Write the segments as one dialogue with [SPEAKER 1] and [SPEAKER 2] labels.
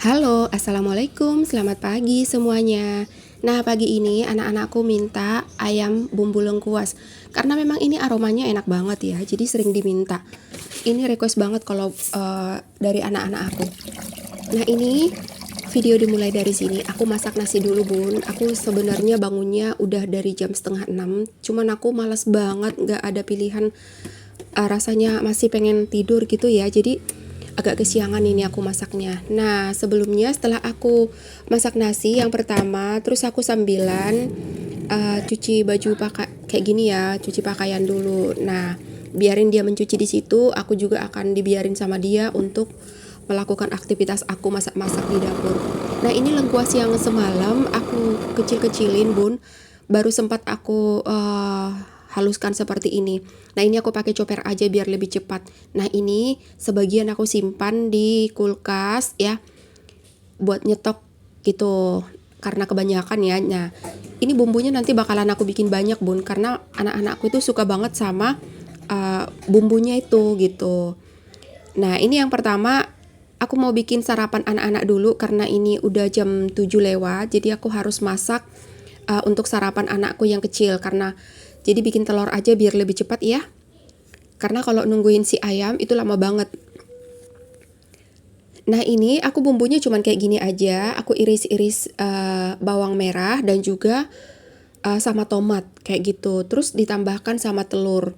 [SPEAKER 1] Halo, assalamualaikum, selamat pagi semuanya. Nah, pagi ini anak-anakku minta ayam bumbu lengkuas karena memang ini aromanya enak banget ya, jadi sering diminta. Ini request banget kalau dari anak-anak aku. Nah, ini video dimulai dari sini. Aku masak nasi dulu, Bun. Aku sebenarnya bangunnya udah dari jam setengah 6, cuman aku malas banget, nggak ada pilihan. Rasanya masih pengen tidur gitu ya, jadi agak kesiangan ini aku masaknya. Nah, sebelumnya setelah aku masak nasi yang pertama, terus aku sambilan cuci baju pakai kayak gini ya, cuci pakaian dulu. Nah, biarin dia mencuci di situ, aku juga akan dibiarin sama dia untuk melakukan aktivitas aku masak-masak di dapur. Nah, ini lengkuas yang semalam aku kecil-kecilin, Bun. Baru sempat aku haluskan seperti ini. Nah, ini aku pakai chopper aja biar lebih cepat. Nah, ini sebagian aku simpan di kulkas ya buat nyetok gitu. Karena kebanyakan ya. Nah, ini bumbunya nanti bakalan aku bikin banyak, Bun, karena anak-anakku itu suka banget sama bumbunya itu gitu. Nah, ini yang pertama aku mau bikin sarapan anak-anak dulu karena ini udah jam 7 lewat. Jadi aku harus masak untuk sarapan anakku yang kecil karena jadi bikin telur aja biar lebih cepat ya. Karena kalau nungguin si ayam itu lama banget. Nah, ini aku bumbunya cuman kayak gini aja. Aku iris-iris bawang merah dan juga sama tomat kayak gitu. Terus ditambahkan sama telur.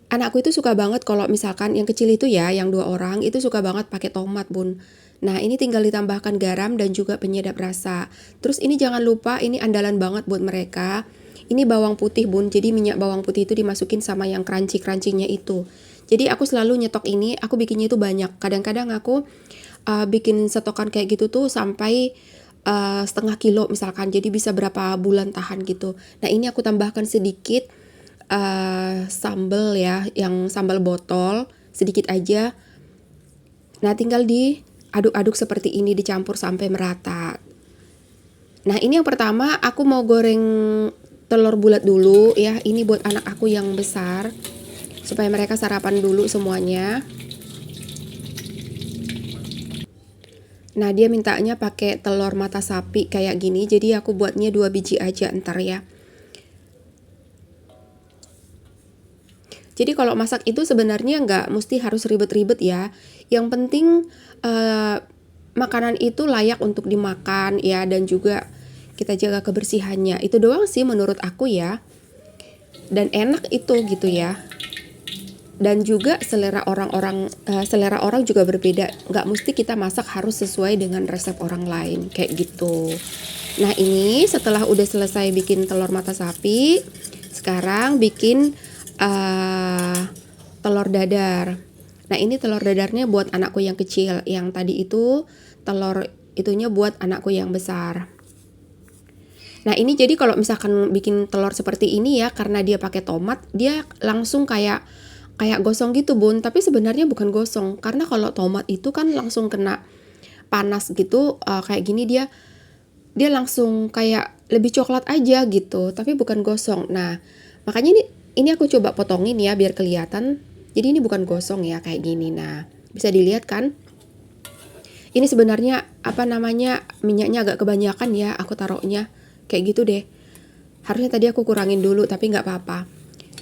[SPEAKER 1] Anakku itu suka banget kalau misalkan yang kecil itu ya, yang 2 orang itu suka banget pakai tomat, Bun. Nah, ini tinggal ditambahkan garam dan juga penyedap rasa. Terus ini jangan lupa, ini andalan banget buat mereka. Ini bawang putih, Bun. Jadi minyak bawang putih itu dimasukin sama yang crunchy-crunchy-nya itu. Jadi aku selalu nyetok ini, aku bikinnya itu banyak. Kadang-kadang aku bikin stokan kayak gitu tuh sampai setengah kilo misalkan. Jadi bisa berapa bulan tahan gitu. Nah, ini aku tambahkan sedikit sambal ya, yang sambal botol sedikit aja. Nah, tinggal diaduk-aduk seperti ini, dicampur sampai merata. Nah, ini yang pertama aku mau goreng telur bulat dulu ya. Ini buat anak aku yang besar supaya mereka sarapan dulu semuanya. Nah, dia mintanya pakai telur mata sapi kayak gini, jadi aku buatnya 2 biji aja ntar ya. Jadi kalau masak itu sebenarnya nggak mesti harus ribet-ribet ya. Yang penting makanan itu layak untuk dimakan ya, dan juga kita jaga kebersihannya. Itu doang sih menurut aku ya. Dan enak itu gitu ya. Dan juga selera orang juga berbeda. Nggak mesti kita masak harus sesuai dengan resep orang lain kayak gitu. Nah, ini setelah udah selesai bikin telur mata sapi, sekarang bikin telur dadar. Nah, ini telur dadarnya buat anakku yang kecil. Yang tadi itu telur itunya buat anakku yang besar. Nah, ini jadi kalau misalkan bikin telur seperti ini ya, karena dia pakai tomat, dia langsung kayak gosong gitu, Bun. Tapi sebenarnya bukan gosong, karena kalau tomat itu kan langsung kena panas gitu, kayak gini dia langsung kayak lebih coklat aja gitu, tapi bukan gosong. Nah, makanya ini aku coba potongin ya biar kelihatan. Jadi ini bukan gosong ya kayak gini. Nah, bisa dilihat kan? Ini sebenarnya minyaknya agak kebanyakan ya aku taruhnya. Kayak gitu deh. Harusnya tadi aku kurangin dulu tapi nggak apa-apa.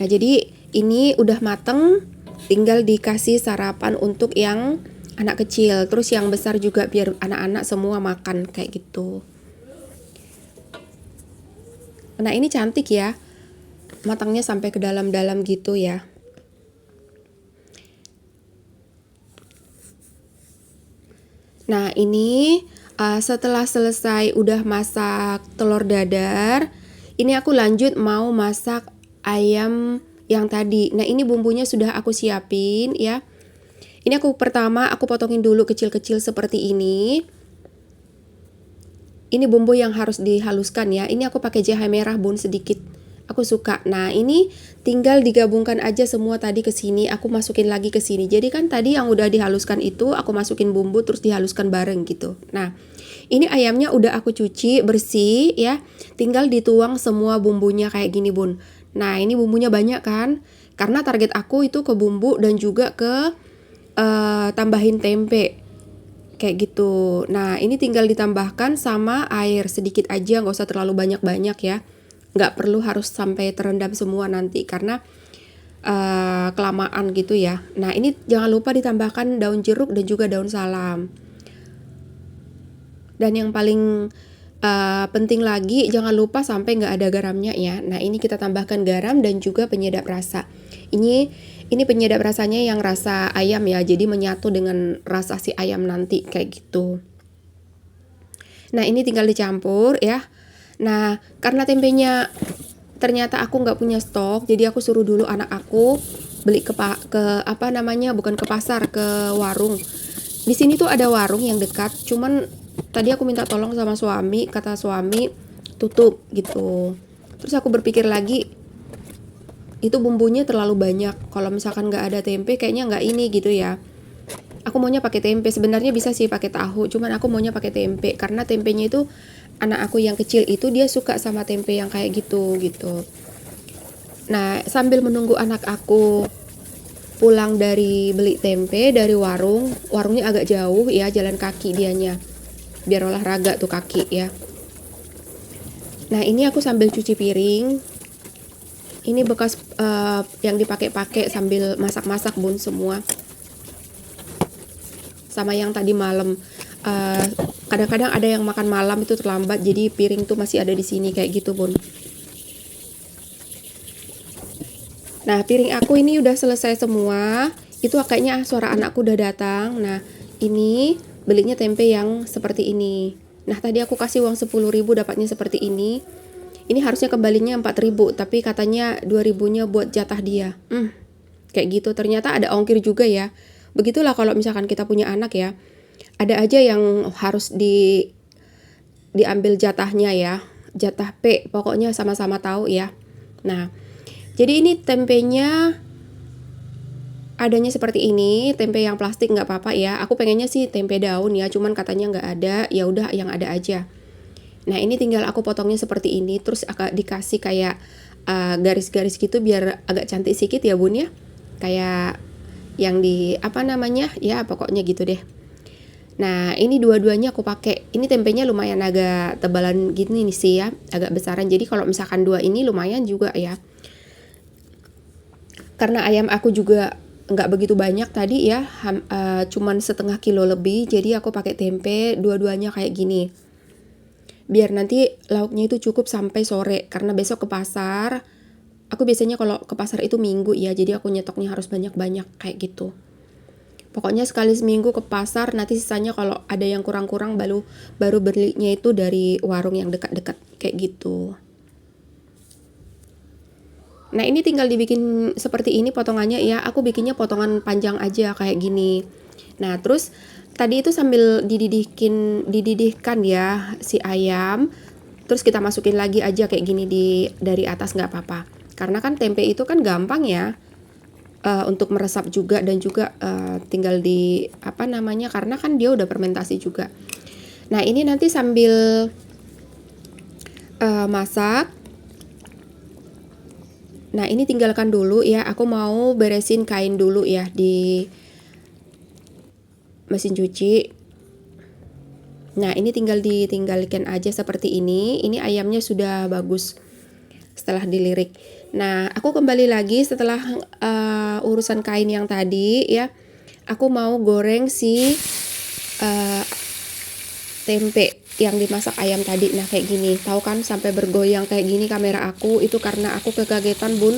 [SPEAKER 1] Nah, jadi ini udah mateng, tinggal dikasih sarapan untuk yang anak kecil. Terus yang besar juga biar anak-anak semua makan kayak gitu. Nah, ini cantik ya. Matangnya sampai ke dalam-dalam gitu ya. Nah, ini setelah selesai udah masak telur dadar, ini aku lanjut mau masak ayam yang tadi. Nah, ini bumbunya sudah aku siapin ya. Ini pertama aku potongin dulu kecil-kecil seperti ini. Ini bumbu yang harus dihaluskan ya. Ini aku pakai jahe merah, Bun, sedikit. Aku suka. Nah, ini tinggal digabungkan aja semua tadi ke sini. Aku masukin lagi ke sini. Jadi kan tadi yang udah dihaluskan itu aku masukin bumbu terus dihaluskan bareng gitu. Nah, ini ayamnya udah aku cuci bersih ya. Tinggal dituang semua bumbunya kayak gini, Bun. Nah, ini bumbunya banyak kan? Karena target aku itu ke bumbu dan juga ke tambahin tempe. kayak gitu. Nah, ini tinggal ditambahkan sama air sedikit aja, nggak usah terlalu banyak-banyak ya. Nggak perlu harus sampai terendam semua nanti karena kelamaan gitu ya. Nah, ini jangan lupa ditambahkan daun jeruk dan juga daun salam. Dan yang paling penting lagi, jangan lupa sampai nggak ada garamnya ya. Nah, ini kita tambahkan garam dan juga penyedap rasa. Ini penyedap rasanya yang rasa ayam ya, jadi menyatu dengan rasa si ayam nanti kayak gitu. Nah, ini tinggal dicampur ya. Nah, karena tempenya ternyata aku nggak punya stok, jadi aku suruh dulu anak aku beli ke apa namanya, bukan ke pasar, ke warung. Di sini tuh ada warung yang dekat, cuman tadi aku minta tolong sama suami, kata suami tutup gitu. Terus aku berpikir lagi, itu bumbunya terlalu banyak. Kalau misalkan nggak ada tempe, kayaknya nggak ini gitu ya. Aku maunya pakai tempe. Sebenarnya bisa sih pakai tahu, cuman aku maunya pakai tempe karena tempenya itu anak aku yang kecil itu dia suka sama tempe yang kayak gitu. Nah, sambil menunggu anak aku pulang dari beli tempe dari warungnya agak jauh ya, jalan kaki dianya. Biar olahraga tuh kaki ya. Nah, ini aku sambil cuci piring. Ini bekas yang dipakai-pakai sambil masak-masak bun semua. Sama yang tadi malam. Kadang-kadang ada yang makan malam itu terlambat, jadi piring tuh masih ada di sini kayak gitu bun. Nah, piring aku ini udah selesai semua. Itu kayaknya suara anakku udah datang. Nah, ini belinya tempe yang seperti ini. Nah, tadi aku kasih uang 10.000 dapatnya seperti ini. Ini harusnya kembalinya 4.000, tapi katanya 2.000-nya buat jatah dia. Kayak gitu, ternyata ada ongkir juga ya. Begitulah kalau misalkan kita punya anak ya. Ada aja yang harus diambil jatahnya ya. Jatah P, pokoknya sama-sama tahu ya. Nah, jadi ini tempenya adanya seperti ini, tempe yang plastik nggak apa-apa ya. Aku pengennya sih tempe daun ya, cuman katanya nggak ada, ya udah yang ada aja. Nah, ini tinggal aku potongnya seperti ini, terus agak dikasih kayak garis-garis gitu biar agak cantik sedikit ya bun ya. Kayak yang di apa namanya ya, pokoknya gitu deh. Nah, ini dua-duanya aku pakai. Ini tempenya lumayan agak tebalan gini nih sih ya, agak besaran. Jadi kalau misalkan dua ini lumayan juga ya. Karena ayam aku juga nggak begitu banyak tadi ya, cuman 1/2 kilo lebih. Jadi aku pakai tempe dua-duanya kayak gini. Biar nanti lauknya itu cukup sampai sore, karena besok ke pasar. Aku biasanya kalau ke pasar itu minggu ya, jadi aku nyetoknya harus banyak-banyak kayak gitu. Pokoknya sekali seminggu ke pasar, nanti sisanya kalau ada yang kurang-kurang baru belinya itu dari warung yang dekat-dekat kayak gitu. Nah, ini tinggal dibikin seperti ini potongannya ya. Aku bikinnya potongan panjang aja kayak gini. Nah, terus tadi itu sambil dididihkan ya si ayam. Terus kita masukin lagi aja kayak gini dari atas nggak apa-apa. Karena kan tempe itu kan gampang ya untuk meresap juga, dan juga tinggal di apa namanya, karena kan dia udah fermentasi juga. Nah, ini nanti sambil masak. Nah, ini tinggalkan dulu ya. Aku mau beresin kain dulu ya di mesin cuci. Nah, ini tinggal ditinggalkan aja seperti ini. Ini ayamnya sudah bagus setelah dilirik. Nah, aku kembali lagi setelah urusan kain yang tadi ya. Aku mau goreng si tempe yang dimasak ayam tadi. Nah, kayak gini. Tahu kan sampai bergoyang kayak gini kamera aku, itu karena aku kekagetan bun.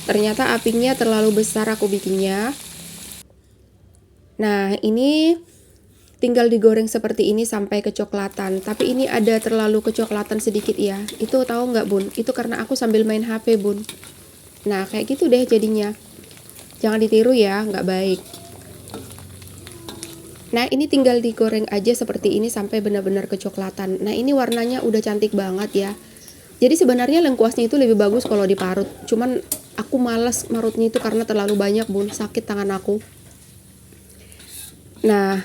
[SPEAKER 1] Ternyata apinya terlalu besar aku bikinnya. Nah, ini tinggal digoreng seperti ini sampai kecoklatan. Tapi ini ada terlalu kecoklatan sedikit ya. Itu tahu nggak bun? Itu karena aku sambil main HP bun. Nah, kayak gitu deh jadinya. Jangan ditiru ya, nggak baik. Nah, ini tinggal digoreng aja seperti ini sampai benar-benar kecoklatan. Nah, ini warnanya udah cantik banget ya. Jadi sebenarnya lengkuasnya itu lebih bagus kalau diparut. Cuman aku malas marutnya itu karena terlalu banyak bun, sakit tangan aku. Nah,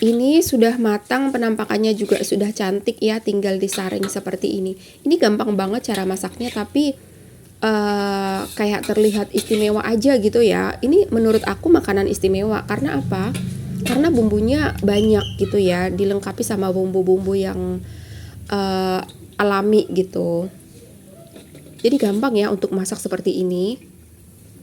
[SPEAKER 1] ini sudah matang, penampakannya juga sudah cantik ya, tinggal disaring seperti ini. Ini gampang banget cara masaknya, tapi kayak terlihat istimewa aja gitu ya. Ini menurut aku makanan istimewa, karena apa? karena bumbunya banyak gitu ya, dilengkapi sama bumbu-bumbu yang alami gitu. Jadi gampang ya untuk masak seperti ini.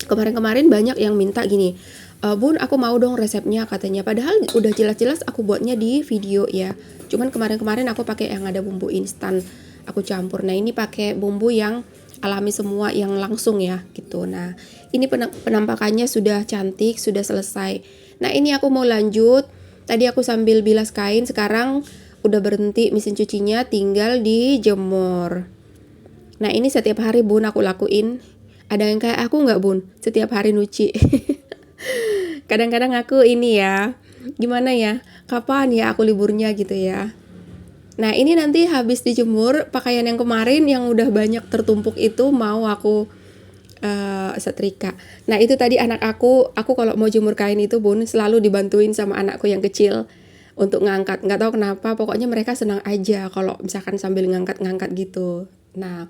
[SPEAKER 1] Kemarin-kemarin banyak yang minta gini, Bun, aku mau dong resepnya katanya. Padahal udah jelas-jelas aku buatnya di video ya. Cuman kemarin-kemarin aku pakai yang ada bumbu instan, aku campur. Nah ini pakai bumbu yang alami semua, yang langsung ya gitu. Nah ini penampakannya sudah cantik, sudah selesai. Nah ini aku mau lanjut. Tadi aku sambil bilas kain, sekarang udah berhenti mesin cucinya, tinggal dijemur. Nah ini setiap hari Bun aku lakuin. Ada yang kayak aku nggak Bun? Setiap hari nyuci. Kadang-kadang aku ini ya, gimana ya, kapan ya aku liburnya gitu ya. Nah ini nanti habis dijemur, pakaian yang kemarin yang udah banyak tertumpuk itu mau aku setrika. Nah itu tadi anak aku kalau mau jemur kain itu Bun selalu dibantuin sama anakku yang kecil untuk ngangkat. Nggak tahu kenapa, pokoknya mereka senang aja kalau misalkan sambil ngangkat-ngangkat gitu. Nah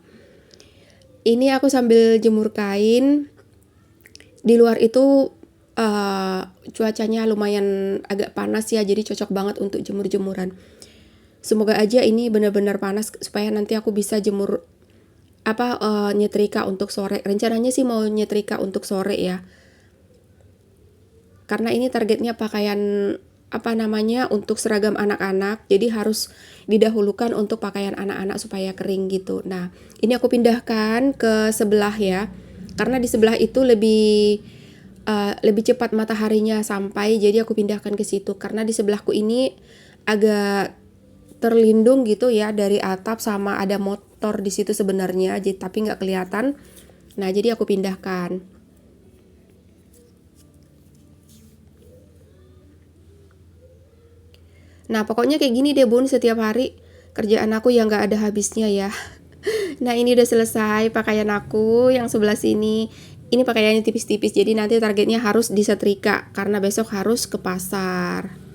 [SPEAKER 1] ini aku sambil jemur kain. Di luar itu cuacanya lumayan agak panas ya, jadi cocok banget untuk jemur-jemuran. Semoga aja ini benar-benar panas supaya nanti aku bisa jemur nyetrika untuk sore. Rencananya sih mau nyetrika untuk sore ya. Karena ini targetnya pakaian untuk seragam anak-anak, jadi harus didahulukan untuk pakaian anak-anak supaya kering gitu. Nah ini aku pindahkan ke sebelah ya, karena di sebelah itu lebih cepat mataharinya sampai, jadi aku pindahkan ke situ. Karena di sebelahku ini agak terlindung gitu ya dari atap, sama ada motor di situ sebenarnya, tapi nggak kelihatan. Nah jadi aku pindahkan. Nah pokoknya kayak gini deh Bun, setiap hari kerjaan aku yang gak ada habisnya ya. Nah ini udah selesai pakaian aku yang sebelah sini. Ini pakaiannya tipis-tipis, jadi nanti targetnya harus disetrika karena besok harus ke pasar.